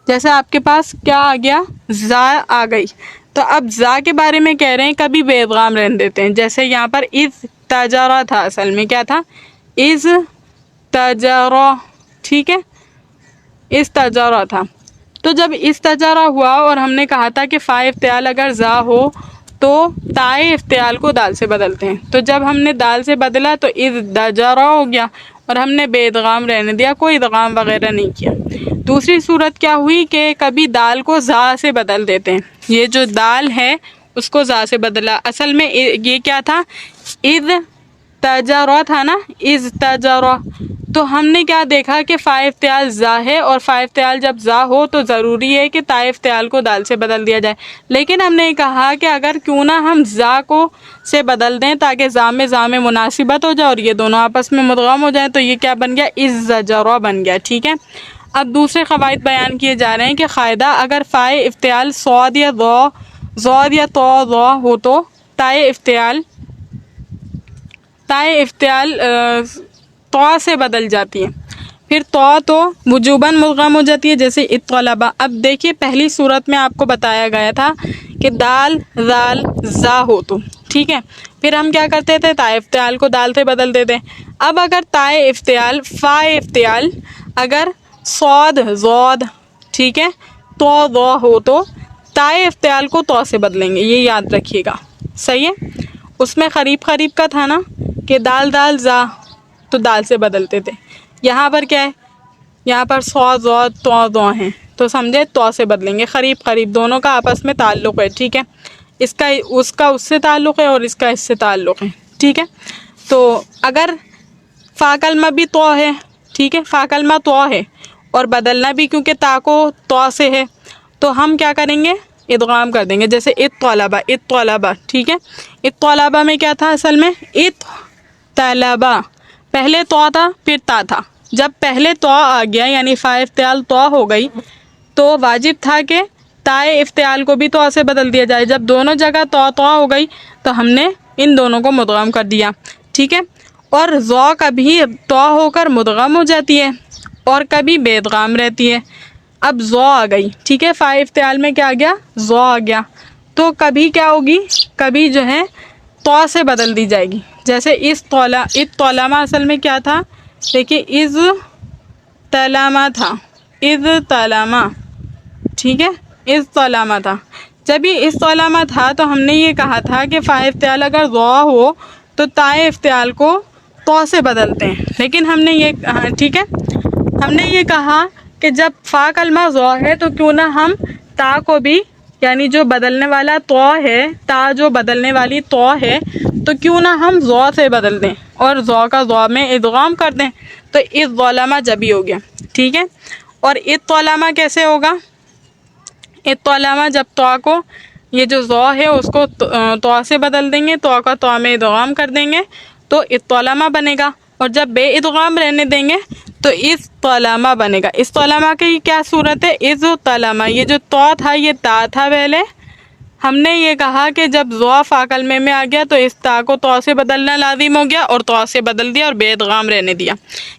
جیسے آپ کے پاس کیا آ گیا، زا آ گئی. تو اب زا کے بارے میں کہہ رہے ہیں کبھی بے ادغام رہنے دیتے ہیں، جیسے یہاں پر از تجرا تھا، اصل میں کیا تھا، از تجرا. ٹھیک ہے، اس تجرا تھا. تو جب اس تجرا ہوا اور ہم نے کہا تھا کہ فا افتعال اگر زا ہو تو تائے افتعال کو دال سے بدلتے ہیں. تو جب ہم نے دال سے بدلا تو از دجرا ہو گیا، اور ہم نے بے ادغام رہنے دیا، کوئی ادغام وغیرہ نہیں کیا. دوسری صورت کیا ہوئی کہ کبھی دال کو زا سے بدل دیتے ہیں. یہ جو دال ہے اس کو زا سے بدلا، اصل میں یہ کیا تھا، از تجرا تھا نا، از تجرا. تو ہم نے کیا دیکھا کہ فا افتعال زا ہے، اور فا افتعال جب زا ہو تو ضروری ہے کہ تا افتعال کو دال سے بدل دیا جائے. لیکن ہم نے کہا کہ اگر کیوں نہ ہم زا کو سے بدل دیں تاکہ زا میں مناسبت ہو جائے اور یہ دونوں آپس میں مدغم ہو جائیں، تو یہ کیا بن گیا، از زجرا بن گیا. ٹھیک ہے، اب دوسرے قواعد بیان کیے جا رہے ہیں کہ قاعدہ اگر فا افتعال صاد یا ضاد یا ضا ہو تو تائے افتعال تو سے بدل جاتی ہے، پھر تو وجوباً مدغم ہو جاتی ہے جیسے اطلبا. اب دیکھیے پہلی صورت میں آپ کو بتایا گیا تھا کہ دال زال زا ہو تو ٹھیک ہے، پھر ہم کیا کرتے تھے، تا افتعال کو دال سے بدل دیتے. اب اگر تا افتعال فا افتعال اگر صاد ضاد ٹھیک ہے تو ضا ہو تو تا افتعال کو تو سے بدلیں گے، یہ یاد رکھیے گا. صحیح ہے، اس میں قریب کا تھا نا کہ دال دال زا تو دال سے بدلتے تھے. یہاں پر کیا ہے، یہاں پر صاد ضاد تو ضا ہیں تو سمجھے تو سے بدلیں گے. قریب دونوں کا آپس میں تعلق ہے. ٹھیک ہے، اس کا اس سے تعلق ہے اور اس کا اس سے تعلق ہے. ٹھیک ہے، تو اگر فا کلمہ بھی تو ہے، ٹھیک ہے، فا کلمہ تو ہے اور بدلنا بھی کیونکہ تا کو تو سے ہے، تو ہم کیا کریں گے، ادغام کر دیں گے جیسے اطلبا. ٹھیک ہے، اطلبا میں کیا تھا، اصل میں اطلبا پہلے تو تھا پھر تا تھا. جب پہلے تو آ گیا یعنی فا افتعال تو ہو گئی تو واجب تھا کہ تائے افتعال کو بھی تو سے بدل دیا جائے. جب دونوں جگہ تو ہو گئی تو ہم نے ان دونوں کو مدغم کر دیا. ٹھیک ہے، اور ضا کبھی تو ہو کر مدغم ہو جاتی ہے اور کبھی بے ادغام رہتی ہے. اب ضا آ گئی، ٹھیک ہے، فا افتعال میں کیا آ گیا، ضا آ گیا، تو کبھی کیا ہوگی، کبھی جو ہے تو سے بدل دی جائے گی. جیسے اطلما اصل میں کیا تھا، دیکھیے از تلاما تھا، از تلاما. ٹھیک ہے، از تلاما تھا. جب یہ اس تلاما تھا تو ہم نے یہ کہا تھا کہ فا افتعال اگر ضا ہو تو تائے افتعال کو تو سے بدلتے ہیں. لیکن ہم نے یہ ٹھیک ہے، ہم نے یہ کہا کہ جب فا کلمہ ضا ہے تو کیوں نہ ہم تا کو بھی، یعنی جو بدلنے والا تو ہے، تا جو بدلنے والی تو ہے، تو کیوں نہ ہم ضا سے بدل دیں اور ضا کا ضا میں ادغام کر دیں. تو اس ظلمہ جبی ہو گیا. ٹھیک ہے، اور اطلما کیسے ہوگا، اطلما جب تو کو، یہ جو ضا ہے اس کو تو سے بدل دیں گے، تو کا تو میں ادغام کر دیں گے تو اطلما بنے گا. اور جب بے ادغام رہنے دیں گے تو اس طلما بنے گا. اس طلما کی کیا صورت ہے، از طلما، یہ جو تو تھا یہ تا تھا. پہلے ہم نے یہ کہا کہ جب ضا فا کلمے میں آ گیا تو اس تا کو تو سے بدلنا لازم ہو گیا اور تو سے بدل دیا اور بے ادغام رہنے دیا.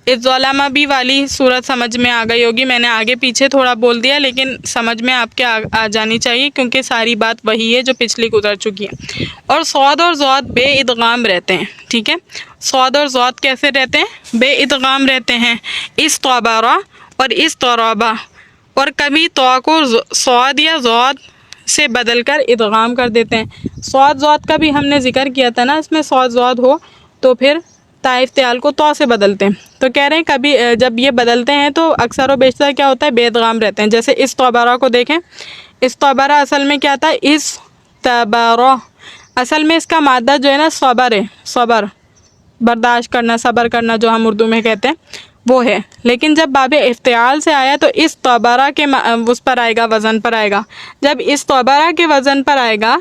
اس ظلمہ بھی والی صورت سمجھ میں آ گئی ہوگی. میں نے آگے پیچھے تھوڑا بول دیا لیکن سمجھ میں آپ کے آ جانی چاہیے کیونکہ ساری بات وہی ہے جو پچھلی گزر چکی ہے. اور صاد اور ضاد بے ادغام رہتے ہیں. ٹھیک ہے، صاد اور ضاد کیسے رہتے ہیں، بے ادغام رہتے ہیں. اس طبارہ اور اس طرابہ، اور کبھی تو کو صاد یا ضاد سے بدل کر ادغام کر دیتے ہیں. صاد ضاد کا بھی ہم نے ذکر کیا تھا نا، اس میں صاد ضاد ہو تو پھر تا افتعال کو تو سے بدلتے ہیں. تو کہہ رہے ہیں کبھی جب یہ بدلتے ہیں تو اکثر و بیشتر کیا ہوتا ہے، بے ادغام رہتے ہیں. جیسے اس طبارہ کو دیکھیں، اس طبارہ اصل میں کیا تھا، اس طبارہ اصل میں اس کا مادہ جو ہے نا صبر ہے، صبر، برداشت کرنا، صبر کرنا جو ہم اردو میں کہتے ہیں وہ ہے. لیکن جب باب افتعال سے آیا تو اس طبارہ کے اس پر آئے گا، وزن پر آئے گا. جب اس طبارہ کے وزن پر آئے گا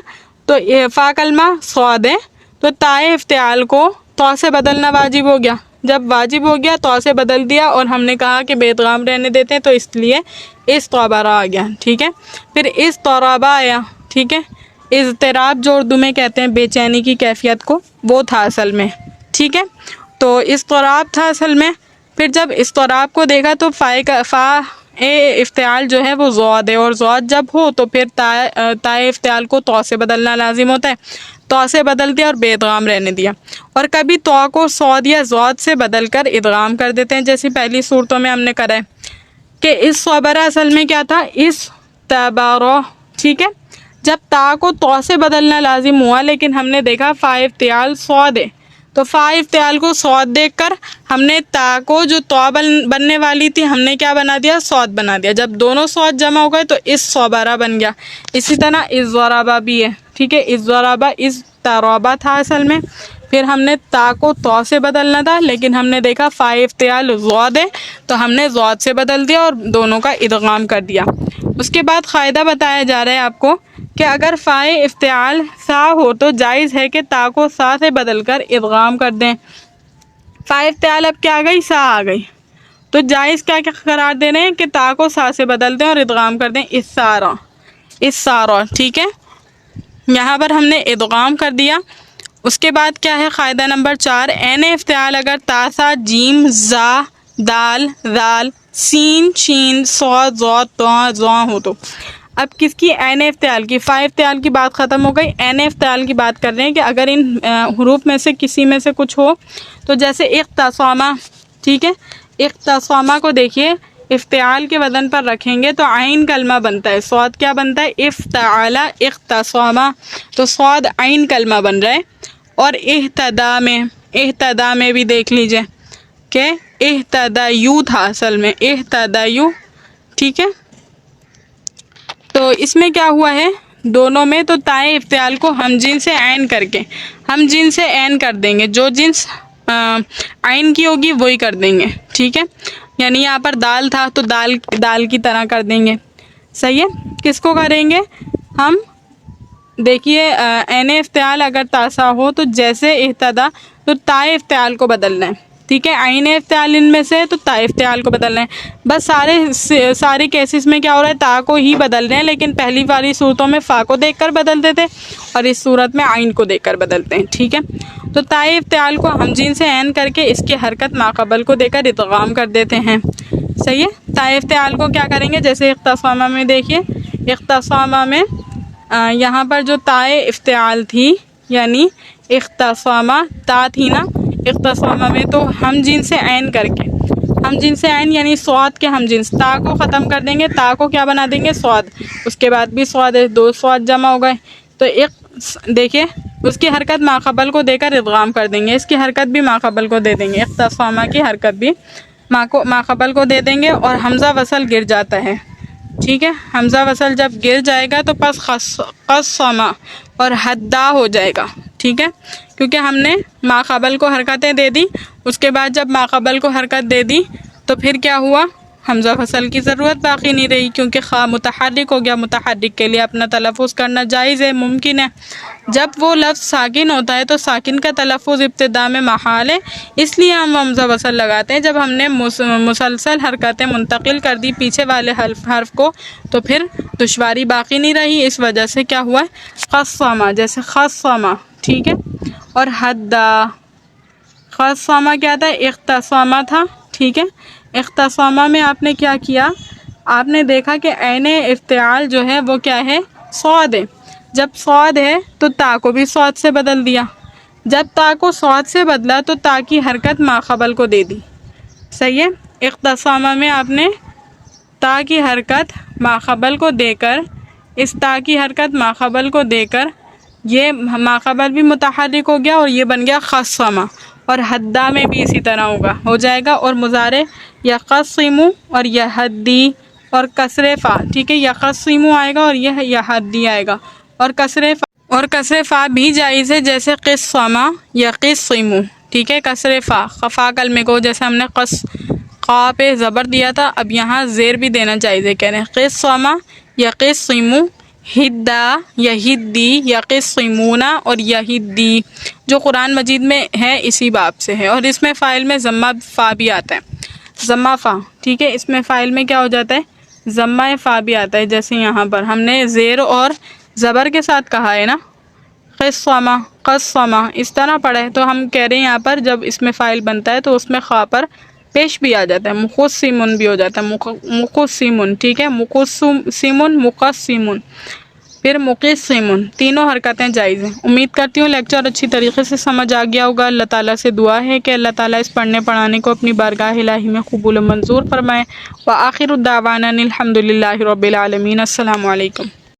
تو فا کلمہ صاد ہے تو تائے افتعال کو تو سے بدلنا واجب ہو گیا. جب واجب ہو گیا تو سے بدل دیا، اور ہم نے کہا کہ بے ادغام رہنے دیتے ہیں تو اس لیے استعبرا آ گیا، ٹھیک ہے۔ پھر استرابا آیا، ٹھیک ہے۔ اضطراب جو اردو میں کہتے ہیں بے چینی کی کیفیت کو، وہ تھا اصل میں، ٹھیک ہے۔ تو اضطراب تھا اصل میں۔ پھر جب اضطراب کو دیکھا تو فا افتعال جو ہے وہ ضاد ہے، اور ضاد جب ہو تو پھر تا افتعال کو تو سے بدلنا لازم ہوتا ہے، تو سے بدل دیا اور بے ادغام رہنے دیا۔ اور کبھی تو کو صاد یا ضاد سے بدل کر ادغام کر دیتے ہیں، جیسی پہلی صورتوں میں ہم نے کرا ہے کہ اس صبرہ اصل میں کیا تھا، اس تبارہ، ٹھیک ہے۔ جب تا کو تو سے بدلنا لازم ہوا، لیکن ہم نے دیکھا فا افتعال صاد ہے، تو فا افتعال کو صاد دیکھ کر ہم نے تا کو جو تو بننے والی تھی ہم نے کیا بنا دیا، صاد بنا دیا۔ جب دونوں صاد جمع ہو گئے تو اس صبرہ بن گیا۔ اسی طرح اس ضربہ بھی ہے، ٹھیک ہے۔ اس ضربہ اس ترابہ تھا اصل میں، پھر ہم نے تا کو تو سے بدلنا تھا، لیکن ہم نے دیکھا فا افتعال ضاد ہے تو ہم نے ضاد سے بدل دیا اور دونوں کا ادغام کر دیا۔ اس کے بعد قاعدہ بتایا جا رہا ہے آپ کو کہ اگر فا افتعال سا ہو تو جائز ہے کہ تا کو سا سے بدل کر ادغام کر دیں۔ فا افتعال اب کیا آ گئی، سا آ گئی، تو جائز کیا قرار دے رہے ہیں کہ تا کو سا سے بدل دیں اور ادغام کر دیں، اس سارا، ٹھیک ہے۔ یہاں پر ہم نے ادغام کر دیا۔ اس کے بعد کیا ہے قاعدہ نمبر 4، عین افتعال اگر تا سا جیم زا دال ذال سین شین صاد ضاد طاء ظا ہو تو اب کس کی، عین افتعال کی۔ فا افتعال کی بات ختم ہو گئی، عین افتعال کی بات کر رہے ہیں کہ اگر ان حروف میں سے کسی میں سے کچھ ہو، تو جیسے اختصامہ، ٹھیک ہے۔ اختصامہ کو دیکھیے، افتعال کے وزن پر رکھیں گے تو عین کلمہ بنتا ہے، صاد کیا بنتا ہے، افتعال اختصامہ، تو صاد عین کلمہ بن رہا ہے۔ اور اہتدا میں بھی دیکھ لیجئے کہ اہتدیو تھا اصل میں، اہتدیو، ٹھیک ہے۔ تو اس میں کیا ہوا ہے، دونوں میں تو تائے افتعال کو ہم جنس سے عین کر کے ہم جنس سے عین کر دیں گے، جو جنس عین کی ہوگی وہی کر دیں گے، ٹھیک ہے۔ یعنی یہاں پر دال تھا تو دال کی طرح کر دیں گے، صحیح ہے۔ کس کو کریں گے ہم، دیکھیے عین افتعال اگر تاسا ہو تو جیسے اہتدا تو تائے افتعال کو بدلنا ہے، ٹھیک ہے۔ عین افتعال ان میں سے تو تا افتعال کو بدلنا ہے، بس سارے کیسز میں کیا ہو رہا ہے، تا کو ہی بدل رہے ہیں، لیکن پہلی والی صورتوں میں فا کو دیکھ کر بدلتے تھے اور اس صورت میں عین کو دیکھ کر بدلتے ہیں، ٹھیک ہے۔ تو تائے افتعال کو ہم جن سے عین کر کے اس کی حرکت ماقبل کو دے کر ادغام کر دیتے ہیں، صحیح ہے۔ تائے افتعال کو کیا کریں گے، جیسے اختصامہ میں دیکھیے، اختصامہ میں یہاں پر جو تائے افتعال تھی، یعنی اختصامہ تا تھی نا اختصامہ میں، تو ہم جن سے عین کر کے، ہم جن سے عین یعنی صاد کے ہم جنس، تا کو ختم کر دیں گے، تا کو کیا بنا دیں گے، صاد، اس کے بعد بھی صاد ہے، دو صاد جمع ہو گئے، تو دیکھیے اس کی حرکت ماقبل کو دے کر ادغام کر دیں گے، اس کی حرکت بھی ماقبل کو دے دیں گے، اختصامہ کی حرکت بھی ماقبل کو دے دیں گے، اور حمزہ وصل گر جاتا ہے، ٹھیک ہے۔ حمزہ وصل جب گر جائے گا تو پس قسمہ اور حدا ہو جائے گا، ٹھیک ہے، کیونکہ ہم نے ماقبل کو حرکتیں دے دی۔ اس کے بعد جب ماقبل کو حرکت دے دی تو پھر کیا ہوا، حمزہ وصل کی ضرورت باقی نہیں رہی، کیونکہ خواہ متحرک ہو گیا، متحرک کے لیے اپنا تلفظ کرنا جائز ہے، ممکن ہے۔ جب وہ لفظ ساکن ہوتا ہے تو ساکن کا تلفظ ابتدا میں محال ہے، اس لیے ہم حمزہ وصل لگاتے ہیں۔ جب ہم نے مسلسل حرکتیں منتقل کر دی پیچھے والے حرف کو تو پھر دشواری باقی نہیں رہی، اس وجہ سے کیا ہوا ہے، قسمہ، جیسے خصمہ، ٹھیک ہے۔ اور حدا، خصمہ کیا تھا، اختصامہ تھا، ٹھیک ہے۔ اختصامہ میں آپ نے کیا کیا، آپ نے دیکھا کہ عین افتعال جو ہے وہ کیا ہے، صاد ہے، جب صاد ہے تو تا کو بھی صاد سے بدل دیا، جب تا کو صاد سے بدلا تو تا کی حرکت ماقبل کو دے دی، صحیح ہے۔ اختصامہ میں آپ نے تا کی حرکت ماقبل کو دے کر، اس تا کی حرکت ماقبل کو دے کر یہ ماقبل بھی متحرک ہو گیا اور یہ بن گیا خصمہ، اور حدا میں بھی اسی طرح ہو جائے گا، اور مضارع یقسمو اور یہدی اور کسر فا، ٹھیک ہے، یقسمو آئے گا اور یہ یہدی آئے گا، اور کسر فا بھی جائز ہے، جیسے قسمہ یا قسمو، ٹھیک ہے۔ کسر فا کلمے کو جیسے ہم نے قا پہ زبر دیا تھا، اب یہاں زیر بھی دینا جائز ہے، کہہ رہے ہیں قسمہ یا قسمو، ہدا یا ہدی یا قسمونا اور یہدی، جو قرآن مجید میں ہے اسی باب سے ہے، اور اس میں فاعل میں ضمہ فا بھی آتا ہے، ضمہ فا، ٹھیک ہے، اس میں فاعل میں کیا ہو جاتا ہے، ضمہ فا بھی آتا ہے، جیسے یہاں پر ہم نے زیر اور زبر کے ساتھ کہا ہے نا، قسمہ قسمہ، اس طرح پڑھا ہے، تو ہم کہہ رہے ہیں یہاں پر جب اس میں فاعل بنتا ہے تو اس میں خا پر پیش بھی آ جاتا ہے، مقسمن بھی ہو جاتا ہے، مقسمن، ٹھیک ہے، مقسمن، مقسمن، پھر مقسمن، تینوں حرکتیں جائز ہیں۔ امید کرتی ہوں لیکچر اچھی طریقے سے سمجھ آ گیا ہوگا۔ اللہ تعالیٰ سے دعا ہے کہ اللہ تعالیٰ اس پڑھنے پڑھانے کو اپنی بارگاہ الہی میں قبول و منظور فرمائے۔ وآخر الدعوانا الحمد للہ رب العالمین۔ السلام علیکم۔